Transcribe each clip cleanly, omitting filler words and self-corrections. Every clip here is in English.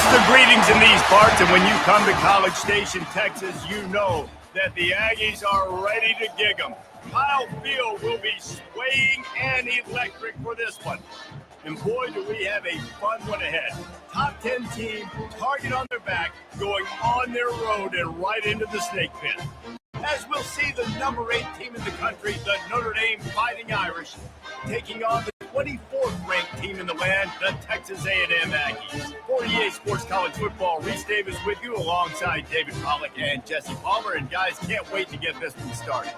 The greetings in these parts, and when you come to College Station, Texas, you know that the Aggies are ready to gig 'em. Kyle Field will be swaying and electric for this one. And boy, do we have a fun one ahead. Top 10 team, target on their back, going on their road and right into the snake pit. As we'll see the number 8 team in the country, the Notre Dame Fighting Irish, taking on the 24th ranked team in the land, the Texas A&M Aggies. For EA Sports College Football, Reese Davis with you alongside David Pollack and Jesse Palmer. And guys, can't wait to get this one started.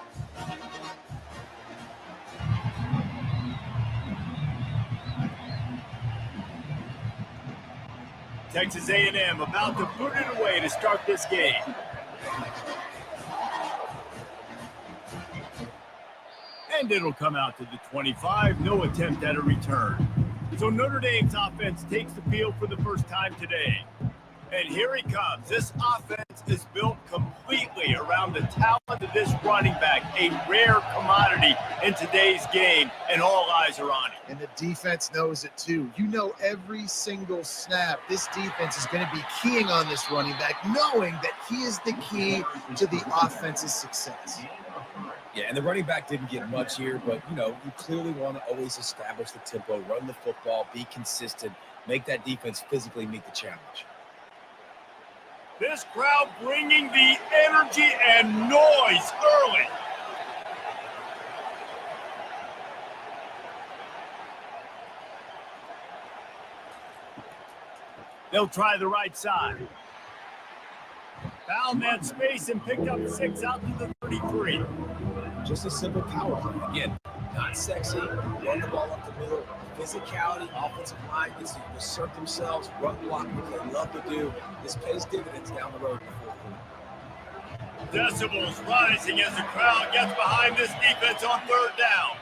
Texas A&M about to put it away to start this game. And it'll come out to the 25, no attempt at a return. So Notre Dame's offense takes the field for the first time today. And here he comes. This offense is built completely around the talent of this running back, a rare commodity in today's game, and all eyes are on it. And the defense knows it too. You know, every single snap, this defense is going to be keying on this running back, knowing that he is the key to the offense's success. Yeah, and the running back didn't get much here, but, you know, you clearly want to always establish the tempo, run the football, be consistent, make that defense physically meet the challenge. This crowd bringing the energy and noise early. They'll try the right side. Found that space and picked up 6 out to the 33. Just a simple power play. Again, not sexy, run the ball up the middle, physicality, offensive line gets to assert themselves, run block, what they love to do. This pays dividends down the road in the 4th quarter. Decibels rising as the crowd gets behind this defense on 3rd down.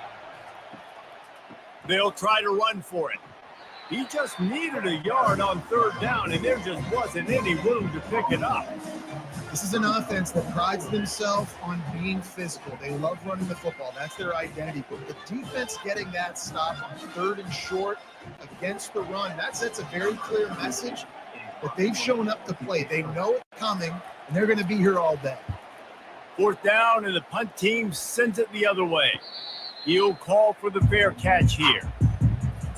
They'll try to run for it. He just needed a yard on 3rd down, and there just wasn't any room to pick it up. This is an offense that prides themselves on being physical. They love running the football. That's their identity. But the defense getting that stop on 3rd and short against the run, that sets a very clear message that they've shown up to play. They know it's coming, and they're going to be here all day. 4th down, and the punt team sends it the other way. He'll call for the fair catch here.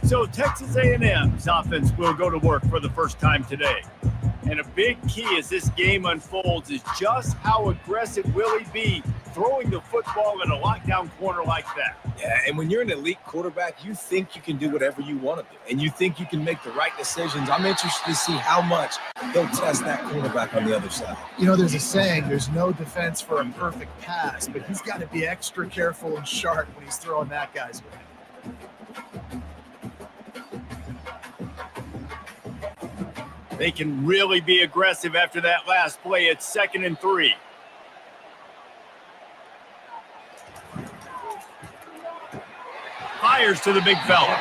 So Texas A&M's offense will go to work for the first time today. And a big key as this game unfolds is just how aggressive will he be throwing the football in a lockdown corner like that. Yeah, and when you're an elite quarterback, you think you can do whatever you want to do, and you think you can make the right decisions. I'm interested to see how much they'll test that quarterback on the other side. You know, there's a saying, there's no defense for a perfect pass, but he's got to be extra careful and sharp when he's throwing that guy's way. They can really be aggressive after that last play. It's 2nd and 3. Fires to the big fella.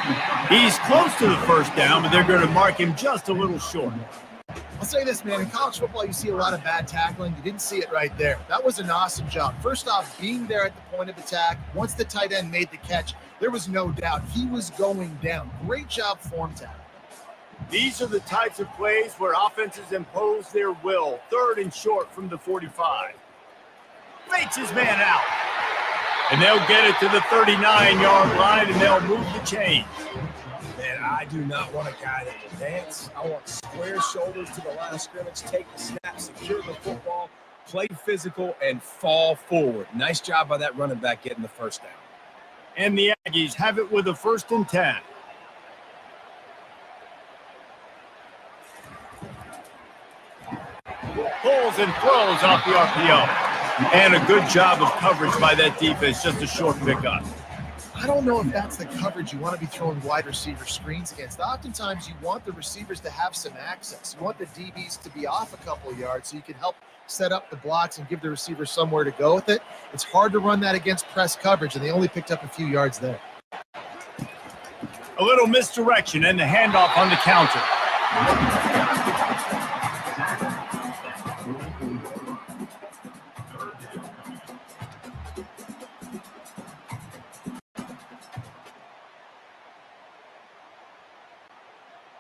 He's close to the 1st down, but they're going to mark him just a little short. I'll say this, man. In college football, you see a lot of bad tackling. You didn't see it right there. That was an awesome job. First off, being there at the point of attack. Once the tight end made the catch, there was no doubt he was going down. Great job form tackle. These are the types of plays where offenses impose their will. 3rd and short from the 45. Fakes his man out. And they'll get it to the 39-yard line, and they'll move the chains. Man, I do not want a guy that will dance. I want square shoulders to the line of scrimmage, take the snap, secure the football, play physical, and fall forward. Nice job by that running back getting the 1st down. And the Aggies have it with a 1st and 10. Pulls and throws off the RPO. And a good job of coverage by that defense, just a short pickup. I don't know if that's the coverage you want to be throwing wide receiver screens against. Oftentimes, you want the receivers to have some access. You want the DBs to be off a couple of yards so you can help set up the blocks and give the receiver somewhere to go with it. It's hard to run that against press coverage, and they only picked up a few yards there. A little misdirection and the handoff on the counter.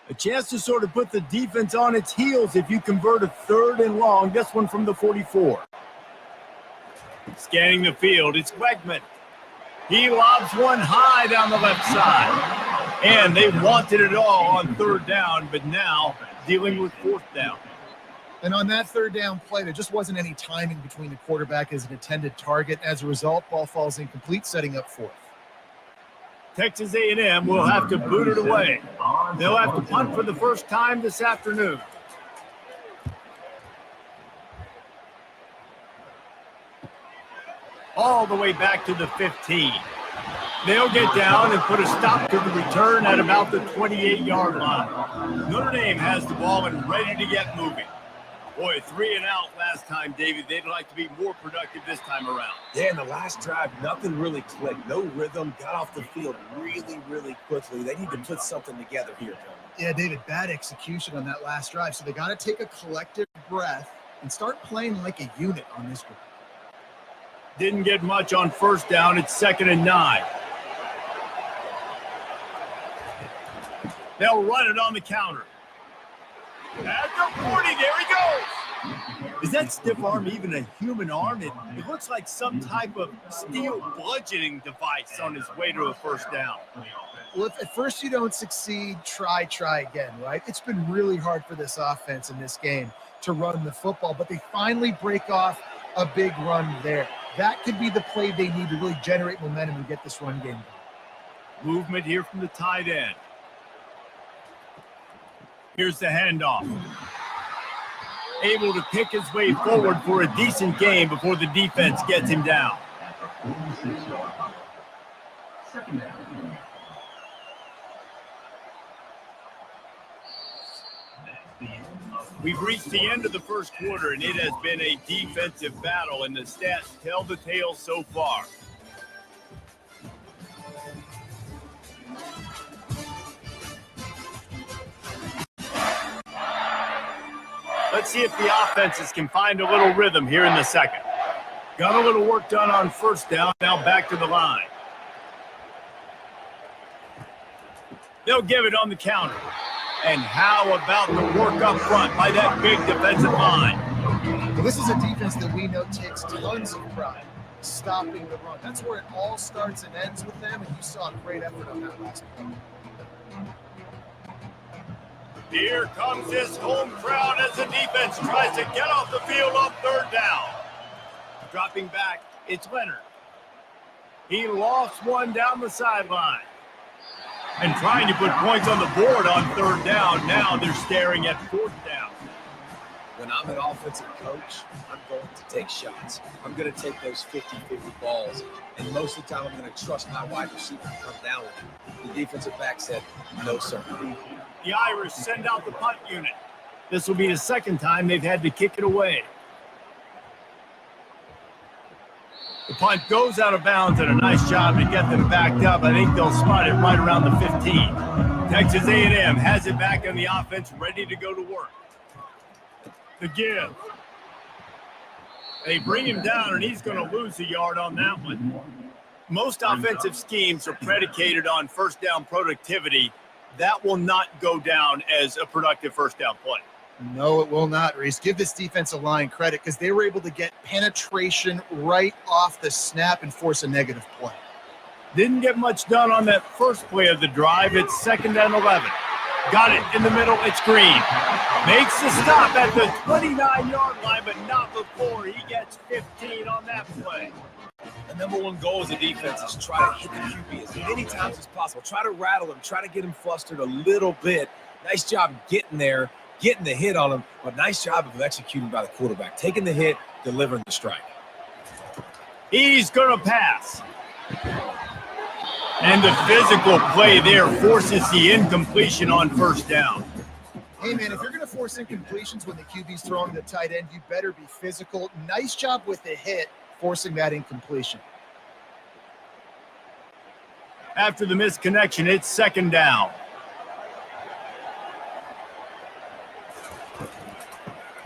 A chance to sort of put the defense on its heels if you convert a 3rd and long. This one from the 44. Scanning the field, it's Wegman. He lobs one high down the left side. And they wanted it all on 3rd down, but now dealing with 4th down. And on that 3rd down play, there just wasn't any timing between the quarterback as an intended target. As a result, ball falls incomplete, setting up 4th. Texas A&M will have to boot it away. They'll have to punt for the first time this afternoon. All the way back to the 15. They'll get down and put a stop to the return at about the 28-yard line. Notre Dame has the ball and ready to get moving. Boy, 3 and out last time, David. They'd like to be more productive this time around. Yeah, in the last drive, nothing really clicked. No rhythm, got off the field really, really quickly. They need to put something together here, Tony. Yeah, David, bad execution on that last drive. So they got to take a collective breath and start playing like a unit on this drive. Didn't get much on 1st down. It's 2nd and 9. They'll run it on the counter. At the 40, there he goes. Is that stiff arm even a human arm? It looks like some type of steel bludgeoning device on his way to a 1st down. Well, if at first you don't succeed, try again, right? It's been really hard for this offense in this game to run the football, but they finally break off a big run there. That could be the play they need to really generate momentum and get this run game going. Movement here from the tight end. Here's the handoff. Able to pick his way forward for a decent game before the defense gets him down. We've reached the end of the first quarter, and it has been a defensive battle, and the stats tell the tale so far. Let's see if the offenses can find a little rhythm here in the second. Got a little work done on 1st down, now back to the line. They'll give it on the counter. And how about the work up front by that big defensive line? Well, this is a defense that we know takes tons of pride stopping the run. That's where it all starts and ends with them, and you saw a great effort on that last play. Here comes this home crowd as the defense tries to get off the field on 3rd down. Dropping back, it's Leonard. He lost one down the sideline. And trying to put points on the board on 3rd down. Now they're staring at 4th down. When I'm an offensive coach, I'm going to take shots. I'm going to take those 50-50 balls. And most of the time, I'm going to trust my wide receiver to come down with it. The defensive back said, no, sir. The Irish send out the punt unit. This will be the 2nd time they've had to kick it away. The punt goes out of bounds, and a nice job to get them backed up. I think they'll spot it right around the 15. Texas A&M has it back on the offense, ready to go to work. The give. They bring him down, and he's going to lose a yard on that one. Most offensive schemes are predicated on 1st down productivity. That will not go down as a productive 1st down play. No, it will not, Reese. Give this defensive line credit because they were able to get penetration right off the snap and force a negative play. Didn't get much done on that first play of the drive. It's 2nd and 11. Got it in the middle. It's Green. Makes the stop at the 29-yard line, but not before he gets 15 on that play. The number one goal as a defense is try to hit the QB as many times as possible. Try to rattle him. Try to get him flustered a little bit. Nice job getting there, getting the hit on him, but nice job of executing by the quarterback. Taking the hit, delivering the strike. He's going to pass. And the physical play there forces the incompletion on 1st down. Hey, man, if you're going to force incompletions when the QB's throwing the tight end, you better be physical. Nice job with the hit, forcing that incompletion. After the missed connection, it's 2nd down.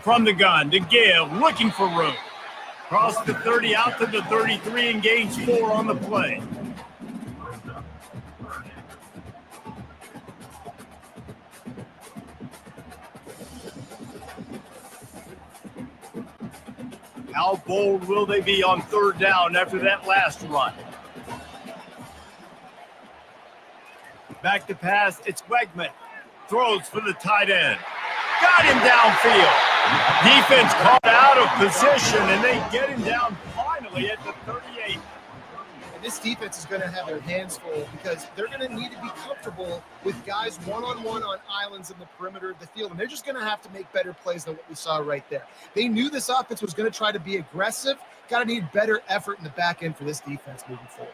From the gun, to give, looking for room. Cross the 30 out to the 33 and gains 4 on the play. How bold will they be on third down after that last run? Back to pass, it's Wegman. Throws for the tight end. Got him downfield. Defense caught out of position, and they get him down finally at the 38. And this defense is going to have their hands full because they're going to need to be comfortable with guys one-on-one on islands in the perimeter of the field, and they're just going to have to make better plays than what we saw right there. They knew this offense was going to try to be aggressive. Got to need better effort in the back end for this defense moving forward.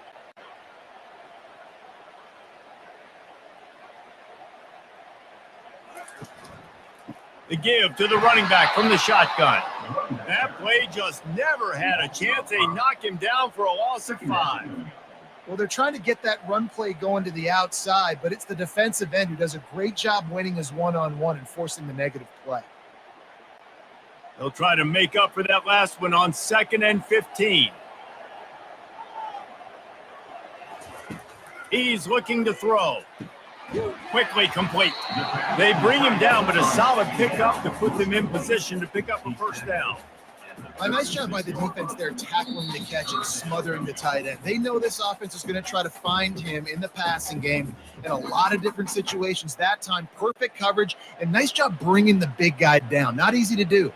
The give to the running back from the shotgun. That play just never had a chance. They knock him down for a loss of 5. Well, they're trying to get that run play going to the outside, but it's the defensive end who does a great job winning his one-on-one and forcing the negative play. They'll try to make up for that last one on 2nd and 15. He's looking to throw. Quickly complete. They bring him down, but a solid pickup to put them in position to pick up a first down. A nice job by the defense there, tackling the catch and smothering the tight end. They know this offense is going to try to find him in the passing game in a lot of different situations. That time, perfect coverage, and nice job bringing the big guy down. Not easy to do.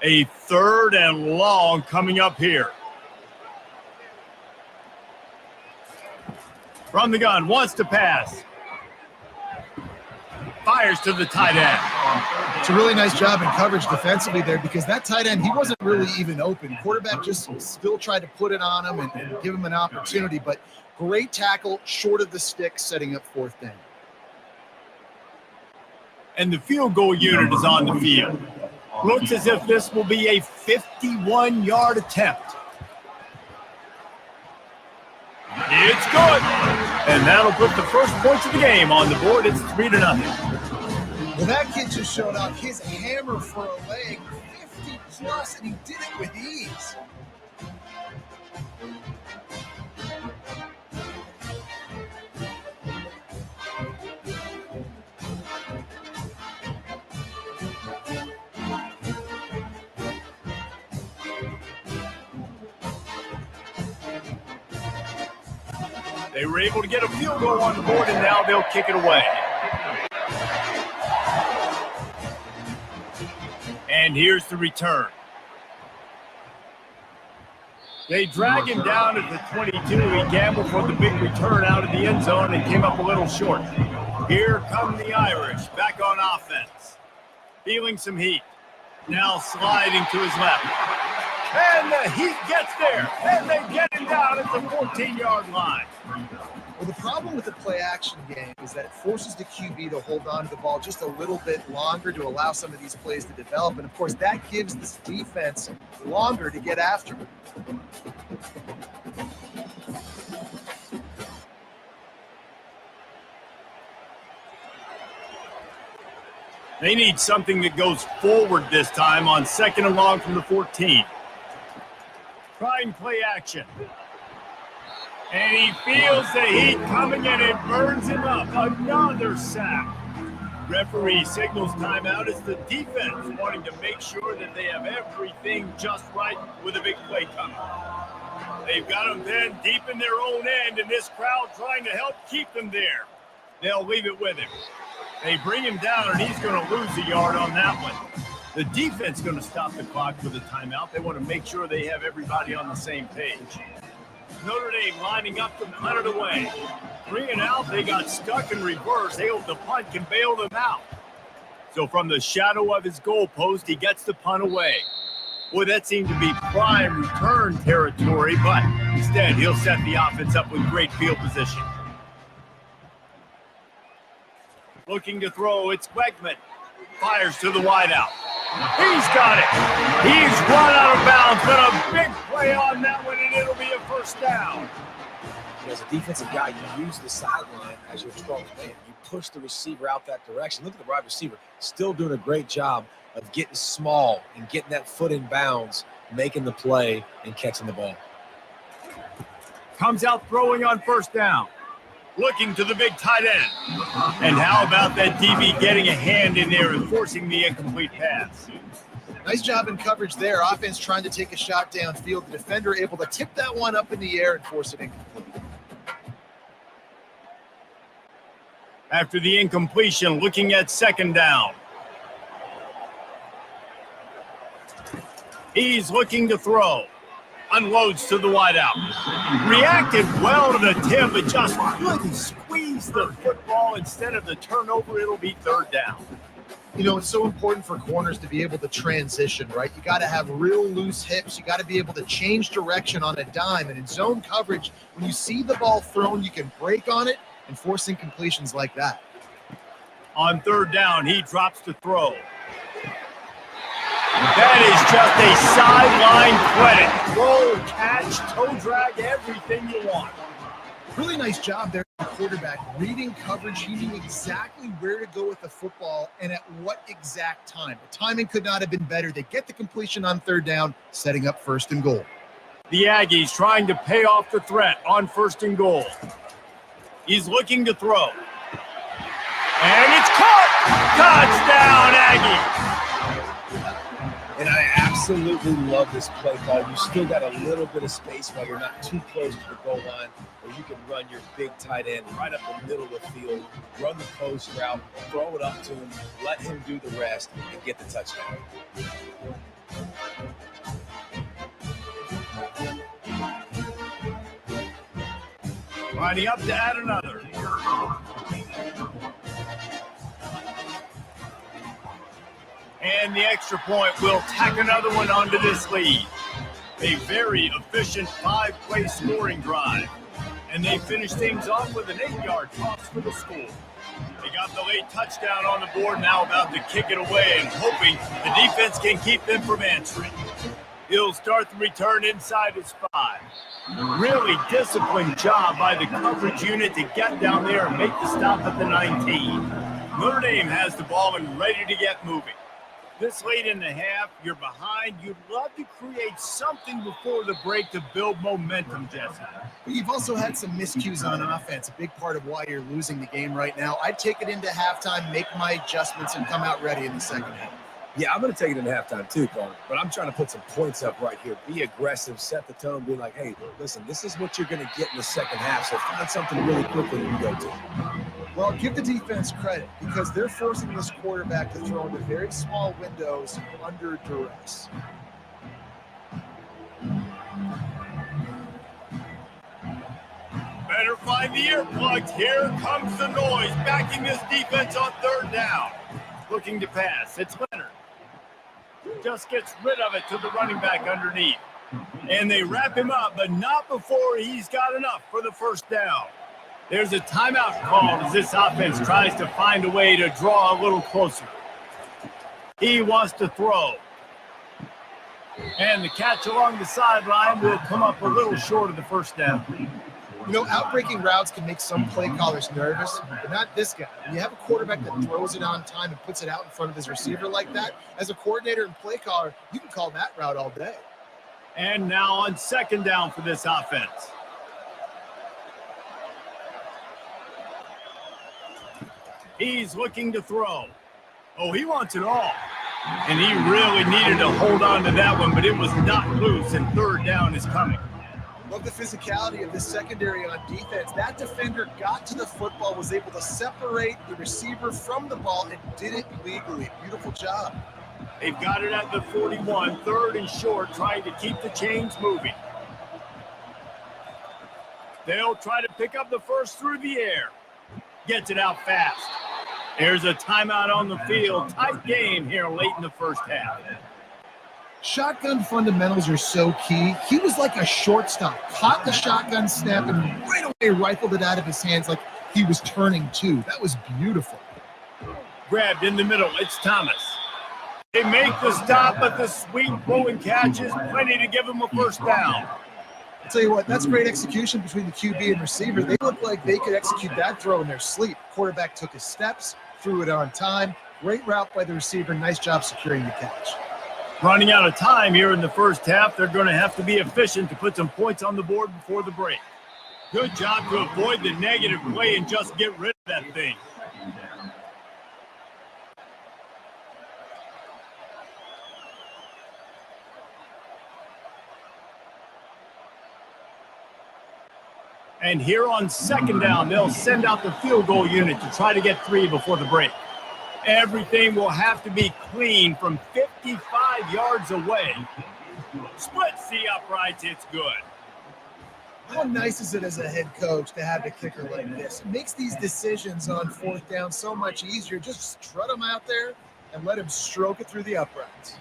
A 3rd and long coming up here. From the gun, wants to pass. Fires to the tight end. It's a really nice job in coverage defensively there because that tight end, he wasn't really even open. Quarterback just still tried to put it on him and give him an opportunity, but great tackle short of the stick, setting up 4th down. And the field goal unit is on the field. Looks as if this will be a 51-yard attempt. It's good. And that'll put the first points of the game on the board. It's 3-0. Well, that kid just showed off his hammer for a leg, 50+, and he did it with ease. They were able to get a field goal on the board, and now they'll kick it away. And here's the return. They drag him down at the 22. He gambled for the big return out of the end zone and came up a little short. Here come the Irish back on offense. Feeling some heat. Now sliding to his left. And the heat gets there. And they get him down at the 14-yard line. Well, the problem with the play-action game is that it forces the QB to hold on to the ball just a little bit longer to allow some of these plays to develop. And, of course, that gives this defense longer to get after it. They need something that goes forward this time on 2nd and long from the 14. Trying play action. And he feels the heat coming and it burns him up. Another sack. Referee signals timeout as the defense wanting to make sure that they have everything just right with a big play coming. They've got them then deep in their own end, and this crowd trying to help keep them there. They'll leave it with him. They bring him down, and he's going to lose a yard on that one. The defense is going to stop the clock for the timeout. They want to make sure they have everybody on the same page. Notre Dame lining up to punt it away. 3 and out, they got stuck in reverse. They hope the punt can bail them out. So from the shadow of his goalpost, he gets the punt away. Boy, that seemed to be prime return territory, but instead he'll set the offense up with great field position. Looking to throw, it's Wegman. Fires to the wideout. He's got it. He's run out of bounds, but a big play on that one, and it'll be a first down. As a defensive guy, you use the sideline as your 12th man. You push the receiver out that direction. Look at the wide receiver, still doing a great job of getting small and getting that foot in bounds, making the play and catching the ball. Comes out throwing on first down. Looking to the big tight end. And how about that DB getting a hand in there and forcing the incomplete pass? Nice job in coverage there. Offense trying to take a shot downfield. The defender able to tip that one up in the air and force it incomplete. After the incompletion, looking at second down. He's looking to throw. Unloads to the wideout. Reacted well to the tip, but just couldn't squeeze the football. Instead of the turnover, it'll be third down. You know, it's so important for corners to be able to transition, right? You got to have real loose hips. You got to be able to change direction on a dime. And in zone coverage, when you see the ball thrown, you can break on it and force incompletions like that. On third down, he drops to throw. That is just a sideline credit. Throw, catch, toe drag, everything you want. Really nice job there, the quarterback, reading coverage. He knew exactly where to go with the football and at what exact time. The timing could not have been better. They get the completion on third down, setting up first and goal. The Aggies trying to pay off the threat on first and goal. He's looking to throw. And it's caught! Touchdown, Aggies! And I absolutely love this play call. You still got a little bit of space while you're not too close to the goal line, where you can run your big tight end right up the middle of the field, run the post route, throw it up to him, let him do the rest, and get the touchdown. Lining up to add another. And the extra point will tack another one onto this lead. A very efficient 5-play scoring drive. And they finish things off with an 8-yard toss for the score. They got the late touchdown on the board, now about to kick it away and hoping the defense can keep them from answering. He'll start the return inside his 5. Really disciplined job by the coverage unit to get down there and make the stop at the 19. Notre Dame has the ball and ready to get moving. This late in the half, you're behind. You'd love to create something before the break to build momentum, Jesse. But you've also had some miscues on offense, a big part of why you're losing the game right now. I'd take it into halftime, make my adjustments, and come out ready in the second half. Yeah, I'm going to take it into halftime too, Carter. But I'm trying to put some points up right here. Be aggressive, set the tone, be like, hey, listen, this is what you're going to get in the second half, so find something really quickly to go to. Well, give the defense credit because they're forcing this quarterback to throw into very small windows under duress. Better find the earplugs. Here comes the noise, backing this defense on third down. Looking to pass. It's Leonard. Just gets rid of it to the running back underneath. And they wrap him up, but not before he's got enough for the first down. There's a timeout called as this offense tries to find a way to draw a little closer. He wants to throw. And the catch along the sideline will come up a little short of the first down. You know, outbreaking routes can make some play callers nervous, but not this guy. When you have a quarterback that throws it on time and puts it out in front of his receiver like that, as a coordinator and play caller, you can call that route all day. And now on second down for this offense. He's looking to throw. Oh, he wants it all. And he really needed to hold on to that one, but it was not loose, and third down is coming. Love the physicality of this secondary on defense. That defender got to the football, was able to separate the receiver from the ball, and did it legally. Beautiful job. They've got it at the 41, third and short, trying to keep the chains moving. They'll try to pick up the first through the air. Gets it out fast. There's a timeout on the field. Tight game here late in the first half. Shotgun fundamentals are so key. He was like a shortstop, caught the shotgun snap and right away rifled it out of his hands like he was turning two. That was beautiful. Grabbed in the middle. It's Thomas. They make the stop, but the sweet throw and catch is plenty to give him a first down. I'll tell you what, that's great execution between the QB and receiver. They look like they could execute that throw in their sleep. Quarterback took his steps, threw it on time. Great route by the receiver. Nice job securing the catch. Running out of time here in the first half. They're going to have to be efficient to put some points on the board before the break. Good job to avoid the negative play and just get rid of that thing. And here on second down, they'll send out the field goal unit to try to get 3 before the break. Everything will have to be clean from 55 yards away. Splits the uprights. It's good. How nice is it as a head coach to have a kicker like this? It makes these decisions on fourth down so much easier. Just strut him out there and let him stroke it through the uprights.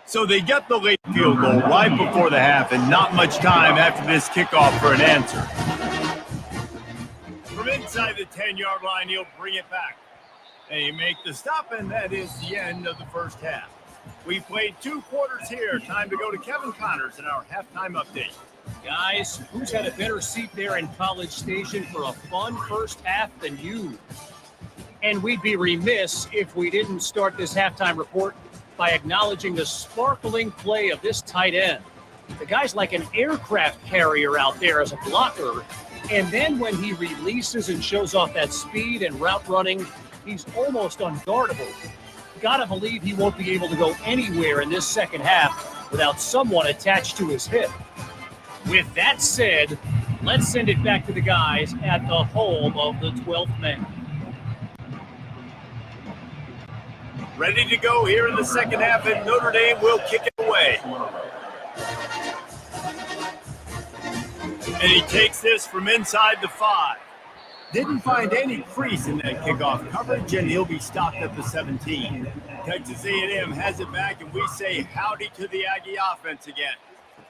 So they get the late field goal right before the half, and not much time after this kickoff for an answer. From inside the 10-yard line, he'll bring it back. They make the stop, and that is the end of the first half. We played 2 quarters here. Time to go to Kevin Connors in our halftime update. Guys, who's had a better seat there in College Station for a fun first half than you? And we'd be remiss if we didn't start this halftime report by acknowledging the sparkling play of this tight end. The guy's like an aircraft carrier out there as a blocker, and then when he releases and shows off that speed and route running, he's almost unguardable. Gotta believe he won't be able to go anywhere in this second half without someone attached to his hip. With that said, let's send it back to the guys at the home of the 12th man. Ready to go here in the second half, and Notre Dame will kick it away. And he takes this from inside the 5. Didn't find any crease in that kickoff coverage, and he'll be stopped at the 17. Texas A&M has it back, and we say howdy to the Aggie offense again.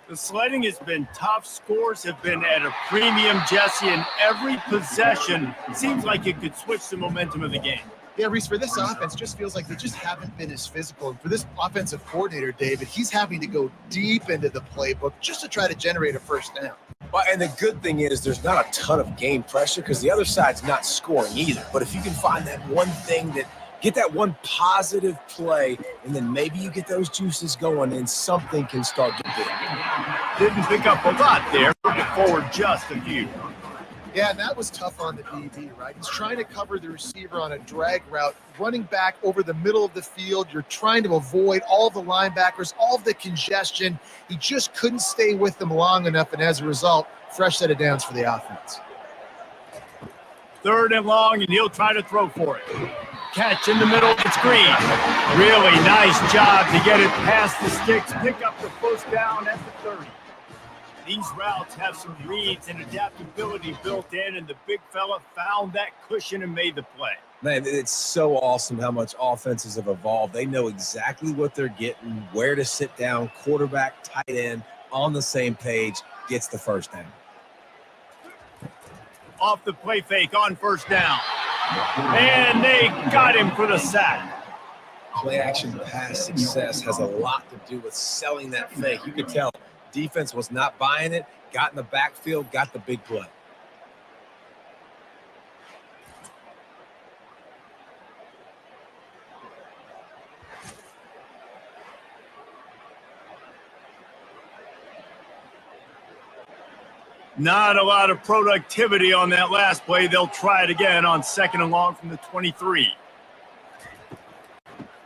The sledding has been tough. Scores have been at a premium, Jesse, and every possession seems like it could switch the momentum of the game. Yeah, Reese, for this offense, just feels like they just haven't been as physical. And for this offensive coordinator, David, he's having to go deep into the playbook just to try to generate a first down. Well, and the good thing is there's not a ton of game pressure because the other side's not scoring either. But if you can find that one thing get that one positive play, and then maybe you get those juices going and something can start to build. Didn't pick up a lot there, moving forward just a few. Yeah, and that was tough on the DB, right? He's trying to cover the receiver on a drag route, running back over the middle of the field. You're trying to avoid all the linebackers, all of the congestion. He just couldn't stay with them long enough, and as a result, fresh set of downs for the offense. 3rd and long, and he'll try to throw for it. Catch in the middle, it's Green. Really nice job to get it past the sticks, pick up the first down at the 30. These routes have some reads and adaptability built in, and the big fella found that cushion and made the play. Man, it's so awesome how much offenses have evolved. They know exactly what they're getting, where to sit down, quarterback, tight end, on the same page, gets the first down. Off the play fake on first down. And they got him for the sack. Play action pass success has a lot to do with selling that fake. You could tell defense was not buying it, got in the backfield, got the big play. Not a lot of productivity on that last play. They'll try it again on 2nd and long from the 23.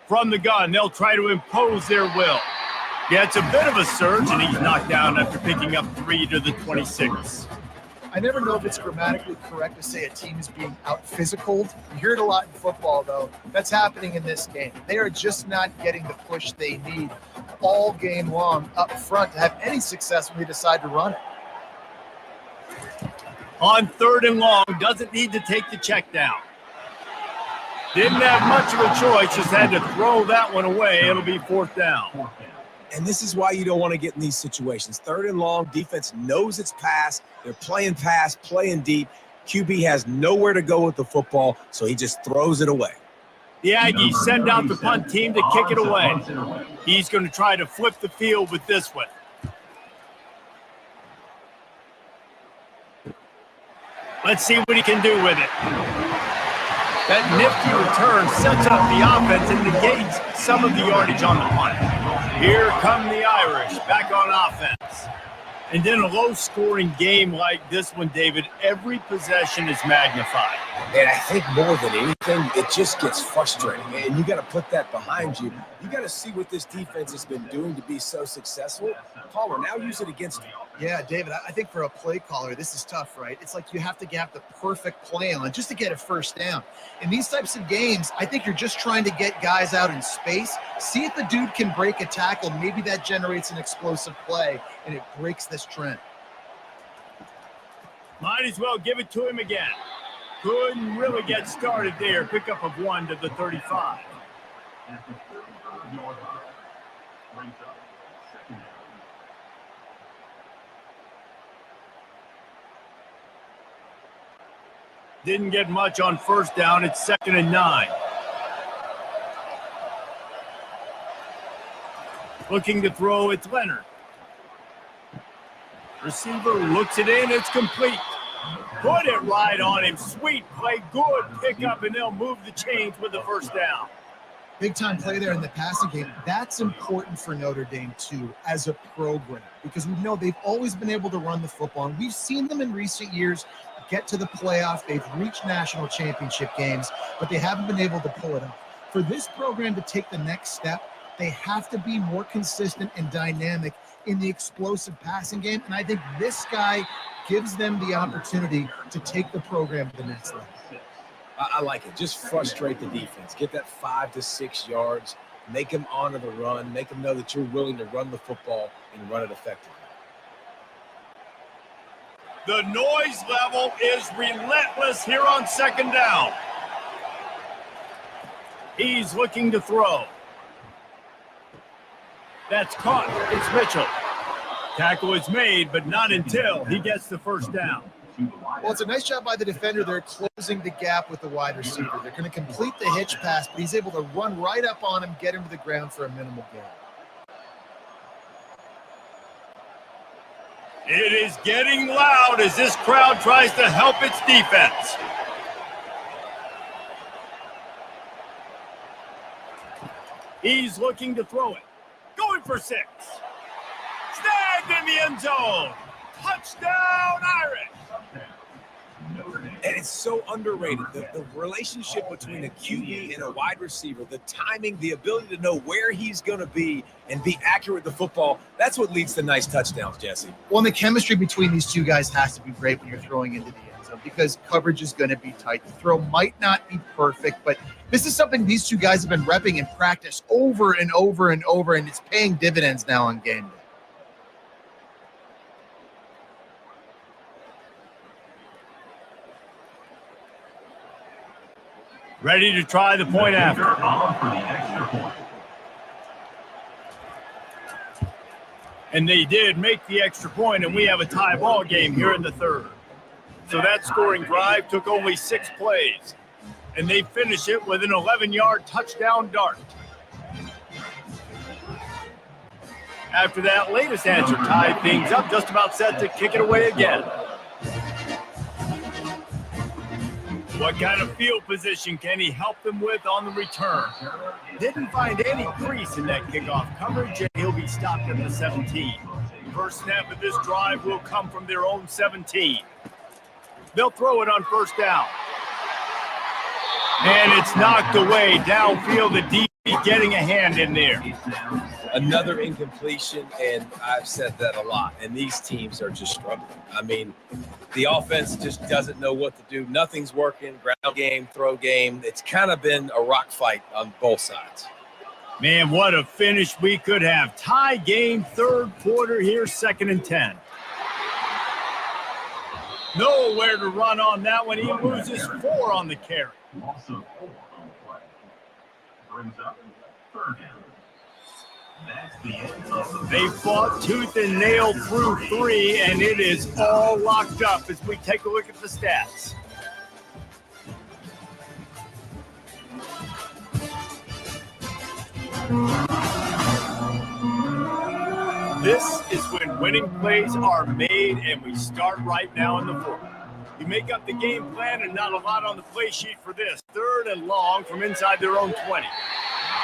From the gun, they'll try to impose their will. Yeah, it's a bit of a surge, and he's knocked down after picking up 3 to the 26. I never know if it's grammatically correct to say a team is being out-physicaled. You hear it a lot in football, though. That's happening in this game. They are just not getting the push they need all game long up front to have any success when they decide to run it. On 3rd and long, doesn't need to take the check down. Didn't have much of a choice, just had to throw that one away. It'll be 4th down. And this is why you don't want to get in these situations. 3rd and long, defense knows it's pass. They're playing pass, playing deep. QB has nowhere to go with the football, so he just throws it away. The Aggies send out the punt team to kick it away. He's going to try to flip the field with this one. Let's see what he can do with it. That nifty return sets up the offense and negates some of the yardage on the punt. Here come the Irish back on offense. And in a low-scoring game like this one, David, every possession is magnified. And I think more than anything, it just gets frustrating. And you got to put that behind you. You got to see what this defense has been doing to be so successful. Caller, now use it against you. Yeah, David, I think for a play caller, this is tough, right? It's like you have to get the perfect play on just to get a first down. In these types of games, I think you're just trying to get guys out in space, see if the dude can break a tackle. Maybe that generates an explosive play, and it breaks this trend. Might as well give it to him again. Couldn't really get started there. Pickup of 1 to the 35. Didn't get much on first down. It's 2nd and 9. Looking to throw, it's Leonard. Receiver looks it in, it's complete. Put it right on him. Sweet play, good pickup, and they'll move the chains with the first down. Big time play there in the passing game. That's important for Notre Dame too, as a program, because we know they've always been able to run the football, and we've seen them in recent years get to the playoff. They've reached national championship games, but they haven't been able to pull it off. For this program to take the next step, they have to be more consistent and dynamic in the explosive passing game, and I think this guy gives them the opportunity to take the program to the next level. I like it. Just frustrate the defense. Get that 5 to 6 yards. Make them honor the run. Make them know that you're willing to run the football and run it effectively. The noise level is relentless here on 2nd down. He's looking to throw. That's caught. It's Mitchell. Tackle is made, but not until he gets the first down. Well, it's a nice job by the defender. They're closing the gap with the wide receiver. They're going to complete the hitch pass, but he's able to run right up on him, get him to the ground for a minimal gain. It is getting loud as this crowd tries to help its defense. He's looking to throw it. Going for 6. Snagged in the end zone. Touchdown, Irish. And it's so underrated. The relationship between a QB and a wide receiver, the timing, the ability to know where he's going to be and be accurate with the football, that's what leads to nice touchdowns, Jesse. Well, and the chemistry between these two guys has to be great when you're throwing into the end zone because coverage is going to be tight. The throw might not be perfect, but this is something these two guys have been repping in practice over and over and over, and it's paying dividends now on game day. Ready to try the point after. And they did make the extra point, and we have a tie ball game here in the 3rd. So that scoring drive took only 6 plays, and they finish it with an 11-yard touchdown dart. After that latest answer tied things up, just about set to kick it away again. What kind of field position can he help them with on the return? Didn't find any crease in that kickoff coverage, and he'll be stopped at the 17. First snap of this drive will come from their own 17. They'll throw it on first down. And it's knocked away downfield. The DB getting a hand in there. Another incompletion, and I've said that a lot, and these teams are just struggling. I mean, the offense just doesn't know what to do. Nothing's working. Ground game, throw game. It's kind of been a rock fight on both sides. Man, what a finish we could have. Tie game, 3rd quarter here, 2nd and 10. Nowhere to run on that one. He loses 4 on the carry. Also 4 on the play. Brings up 3rd down. They fought tooth and nail through 3, and it is all locked up as we take a look at the stats. This is when winning plays are made, and we start right now in the 4th. You make up the game plan and not a lot on the play sheet for this. 3rd and long from inside their own 20.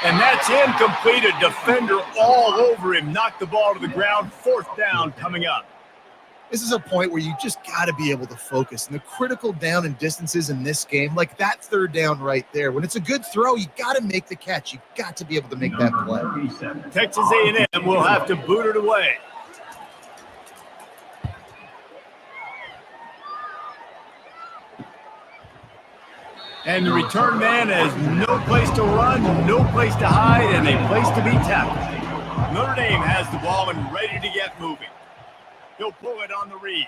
And that's incomplete. A defender all over him. Knocked the ball to the ground. 4th down coming up. This is a point where you just got to be able to focus. And the critical down and distances in this game, like that 3rd down right there, when it's a good throw, you got to make the catch. You got to be able to make that play. Texas A&M will have to boot it away. And the return man has no place to run, no place to hide, and a place to be tackled. Notre Dame has the ball and ready to get moving. He'll pull it on the read.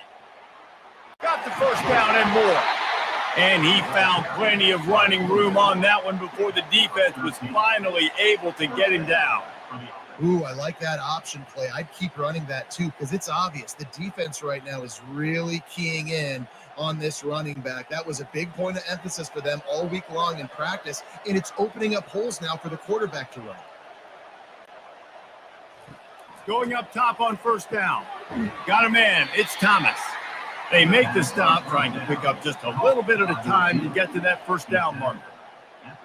Got the 1st down and more. And he found plenty of running room on that one before the defense was finally able to get him down. Ooh, I like that option play. I'd keep running that too because it's obvious. The defense right now is really keying in on this running back. That was a big point of emphasis for them all week long in practice, and it's opening up holes now for the quarterback to run. Going up top on 1st down. Got a man. It's Thomas. They make the stop, trying to pick up just a little bit at a time to get to that 1st down marker.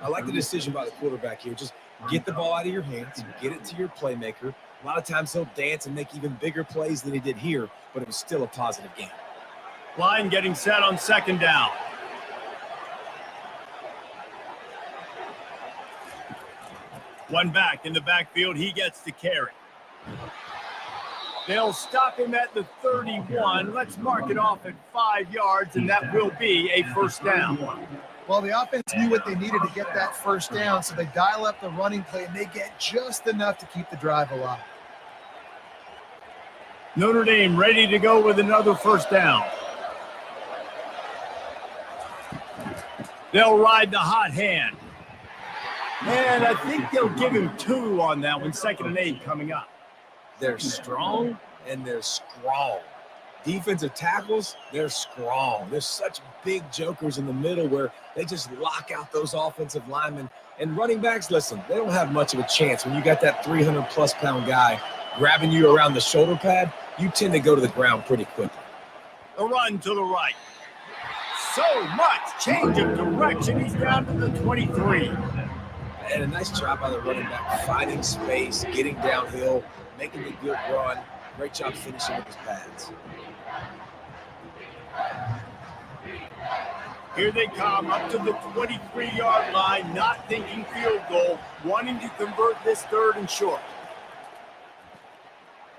I like the decision by the quarterback here. Just get the ball out of your hands, get it to your playmaker. A lot of times he'll dance and make even bigger plays than he did here, but it was still a positive game. Line getting set on 2nd down. One back in the backfield. He gets the carry. They'll stop him at the 31. Let's mark it off at 5 yards, and that will be a 1st down. Well, the offense knew what they needed to get that 1st down, so they dial up the running play, and they get just enough to keep the drive alive. Notre Dame ready to go with another 1st down. They'll ride the hot hand. And I think they'll give him 2 on that one. 2nd and 8 coming up. They're strong and they're strong. Defensive tackles, they're strong. There's such big jokers in the middle where they just lock out those offensive linemen. And running backs, listen, they don't have much of a chance. When you got that 300-plus pound guy grabbing you around the shoulder pad, you tend to go to the ground pretty quickly. A run to the right. So much change of direction. He's down to the 23. And a nice job by the running back, finding space, getting downhill, making a good run. Great job finishing with his pads. Here they come up to the 23-yard line, not thinking field goal, wanting to convert this 3rd and short.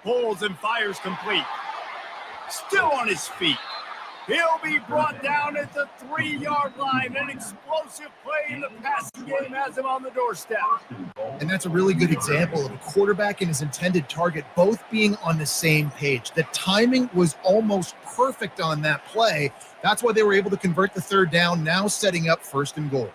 Pulls and fires complete. Still on his feet. He'll be brought down at the 3-yard line. An explosive play in the passing game has him on the doorstep. And that's a really good example of a quarterback and his intended target both being on the same page. The timing was almost perfect on that play. That's why they were able to convert the 3rd down, now setting up 1st and goal.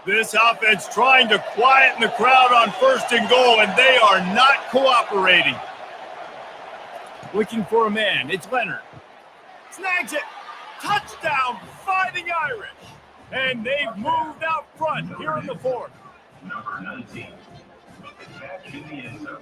This offense trying to quieten the crowd on 1st and goal, and they are not cooperating. Looking for a man. It's Leonard. Snags it. Touchdown, Fighting Irish. And they've moved out front here in the 4th. Number 19. Catch in the end zone.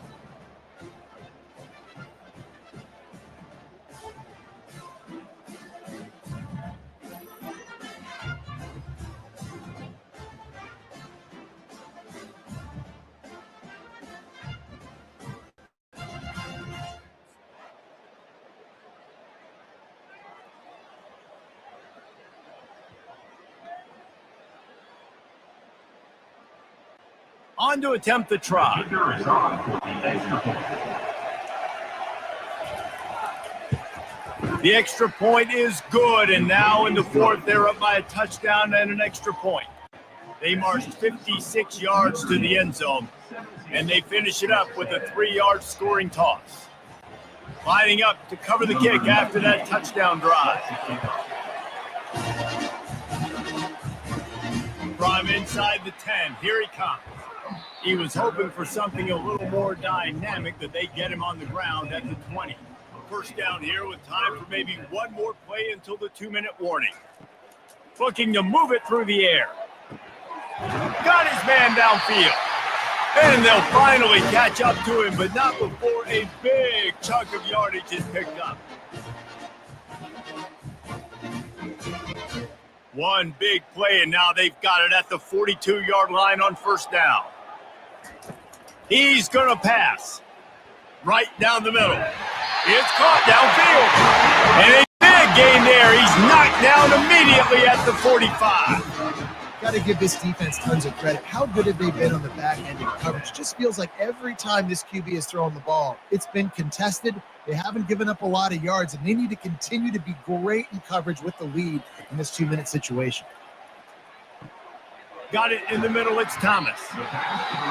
On to attempt the try. Kicker is on for the extra point. The extra point is good, and now in the 4th, they're up by a touchdown and an extra point. They marched 56 yards to the end zone, and they finish it up with a 3-yard scoring toss. Lining up to cover the kick after that touchdown drive. From inside the 10, here he comes. He was hoping for something a little more dynamic, that they get him on the ground at the 20. 1st down here with time for maybe one more play until the 2-minute warning. Looking to move it through the air. Got his man downfield. And they'll finally catch up to him, but not before a big chunk of yardage is picked up. One big play, and now they've got it at the 42-yard line on first down. He's going to pass right down the middle. It's caught downfield. And a big gain there. He's knocked down immediately at the 45. Got to give this defense tons of credit. How good have they been on the back end in coverage? Just feels like every time this QB has thrown the ball, it's been contested. They haven't given up a lot of yards, and they need to continue to be great in coverage with the lead in this 2-minute situation. Got it in the middle. It's Thomas.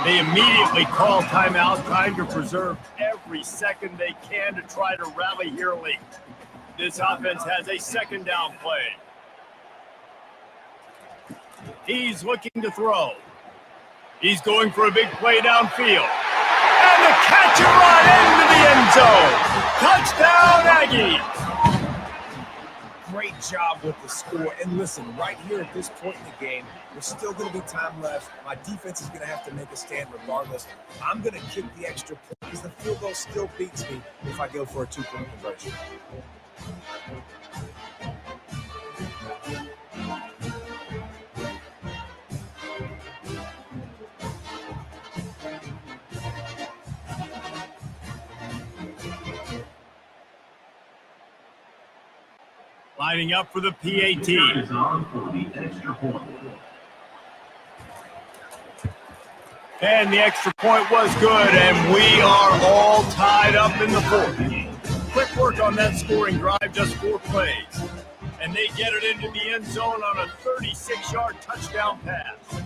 They immediately call timeout, trying to preserve every second they can to try to rally here late. This offense has a second down play. He's looking to throw. He's going for a big play downfield. And the catch and run into the end zone. Touchdown, Aggies. Great job with the score. And listen, right here at this point in the game, there's still going to be time left. My defense is going to have to make a stand regardless. I'm going to kick the extra point because the field goal still beats me if I go for a 2-point conversion. Lining up for the PAT. Is on for the extra point. And the extra point was good, and we are all tied up in the fourth. Quick work on that scoring drive, just 4 plays. And they get it into the end zone on a 36-yard touchdown pass.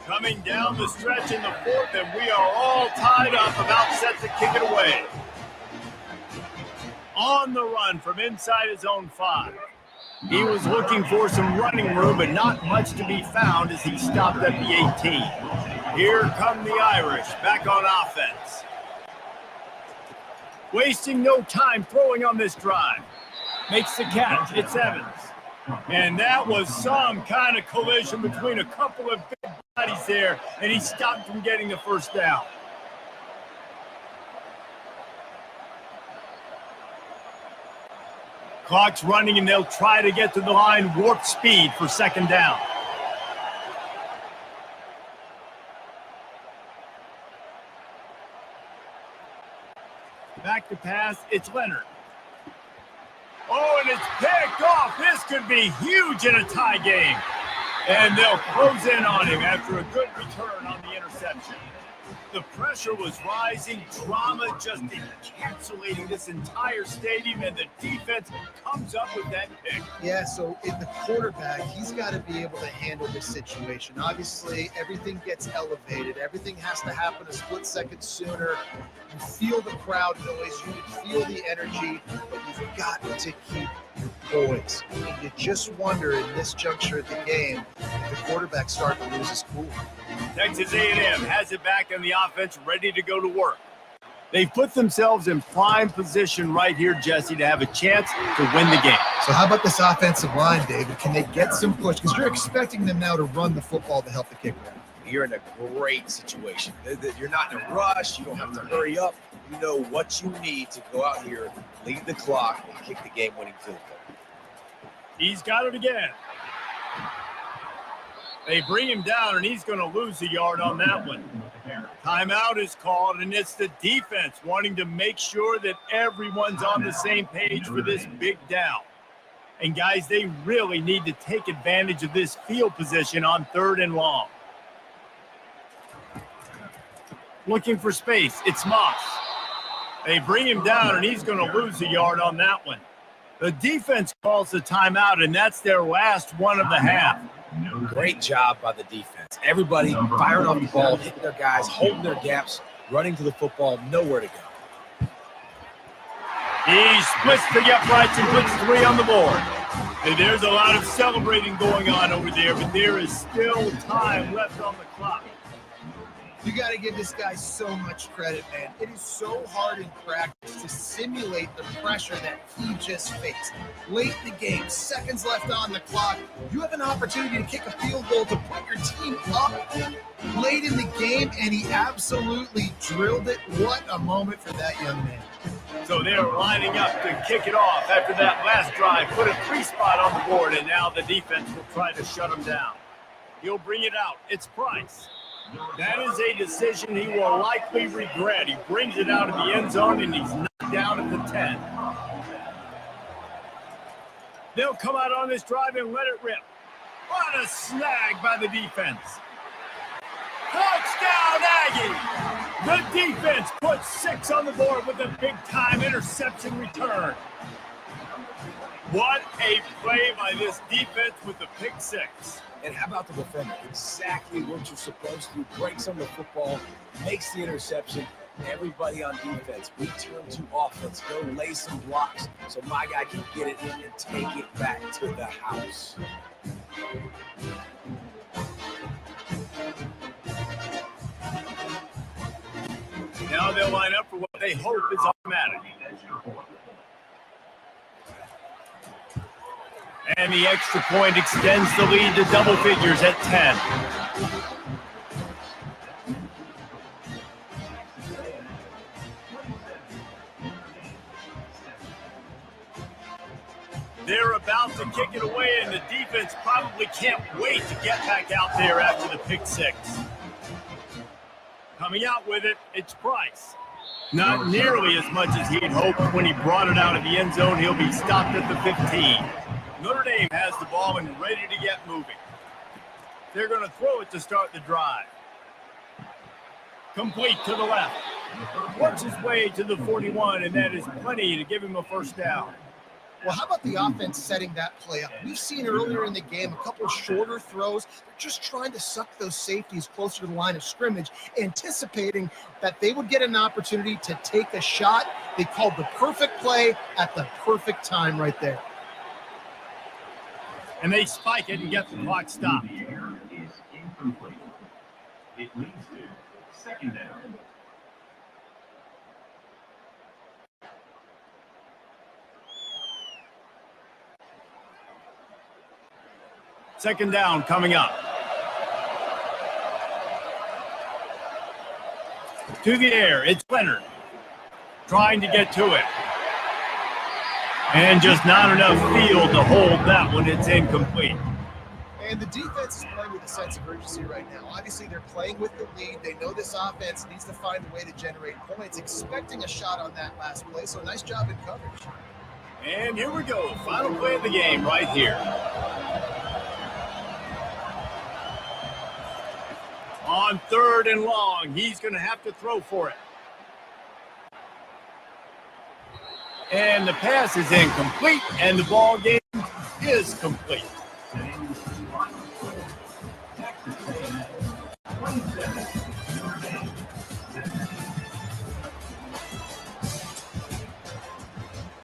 Coming down the stretch in the fourth, and we are all tied up, about set to kick it away. On the run from inside his own 5. He was looking for some running room, but not much to be found as he stopped at the 18. Here come the Irish, back on offense. Wasting no time throwing on this drive. Makes the catch. It's Evans. And that was some kind of collision between a couple of big bodies there, and he stopped from getting the first down. Clock's running, and they'll try to get to the line, warp speed for second down. Back to pass, it's Leonard. Oh, and it's picked off. This could be huge in a tie game. And they'll close in on him after a good return on the interception. The pressure was rising, drama just encapsulating this entire stadium, and the defense comes up with that pick. Yeah, so in the quarterback, he's got to be able to handle this situation. Obviously, everything gets elevated. Everything has to happen a split second sooner. You feel the crowd noise. You can feel the energy, but you've got to keep your poise. And you just wonder in this juncture of the game if the quarterback's starting to lose his cool. Texas A&M has it back on the offense, ready to go to work. They've put themselves in prime position right here, Jesse, to have a chance to win the game. So how about this offensive line, David? Can they get some push? Because you're expecting them now to run the football to help the kicker out. You're in a great situation. You're not in a rush. You don't have to hurry up. You know what you need to go out here, lead the clock, and kick the game-winning field goal. He's got it again. They bring him down, and he's going to lose a yard on that one. Timeout is called, and it's the defense wanting to make sure that everyone's on the same page for this big down. And, guys, they really need to take advantage of this field position on 3rd and long. Looking for space. It's Moss. They bring him down, and he's going to lose a yard on that one. The defense calls the timeout, and that's their last one of the half. Great job by the defense. Everybody firing off the ball, hitting their guys, holding their gaps, running to the football, nowhere to go. He splits the uprights and puts 3 on the board. And there's a lot of celebrating going on over there, but there is still time left on the clock. You got to give this guy so much credit, man. It is so hard in practice to simulate the pressure that he just faced. Late in the game, seconds left on the clock, you have an opportunity to kick a field goal to put your team up late in the game, and he absolutely drilled it. What a moment for that young man. So they're lining up to kick it off after that last drive. Put a 3-spot on the board, and now the defense will try to shut him down. He'll bring it out. It's Price. That is a decision he will likely regret. He brings it out of the end zone, and he's knocked down at the 10. They'll come out on this drive and let it rip. What a snag by the defense. Touchdown, Aggie! The defense puts 6 on the board with a big-time interception return. What a play by this defense with the pick 6. And how about the defender? Exactly what you're supposed to. Breaks on the football, makes the interception. Everybody on defense, we turn to offense. Go lay some blocks so my guy can get it and take it back to the house. Now they'll line up for what they hope is automatic. And the extra point extends the lead to double figures at 10. They're about to kick it away, and the defense probably can't wait to get back out there after the pick 6. Coming out with it, it's Price. Not nearly as much as he'd hoped when he brought it out of the end zone. He'll be stopped at the 15. Notre Dame has the ball and ready to get moving. They're going to throw it to start the drive. Complete to the left. Works his way to the 41, and that is plenty to give him a first down. Well, how about the offense setting that play up? We've seen earlier in the game a couple of shorter throws. They're just trying to suck those safeties closer to the line of scrimmage, anticipating that they would get an opportunity to take a shot. They called the perfect play at the perfect time right there. And they spike it and get the clock stopped. The air is incomplete. It leads to second down. Second down coming up. To the air, it's Leonard. Trying to get to it. And just not enough field to hold that one. It's incomplete. And the defense is playing with a sense of urgency right now. Obviously, they're playing with the lead. They know this offense needs to find a way to generate points, expecting a shot on that last play. So nice job in coverage. And here we go. Final play of the game right here. On 3rd and long, he's going to have to throw for it. And the pass is incomplete, and the ball game is complete.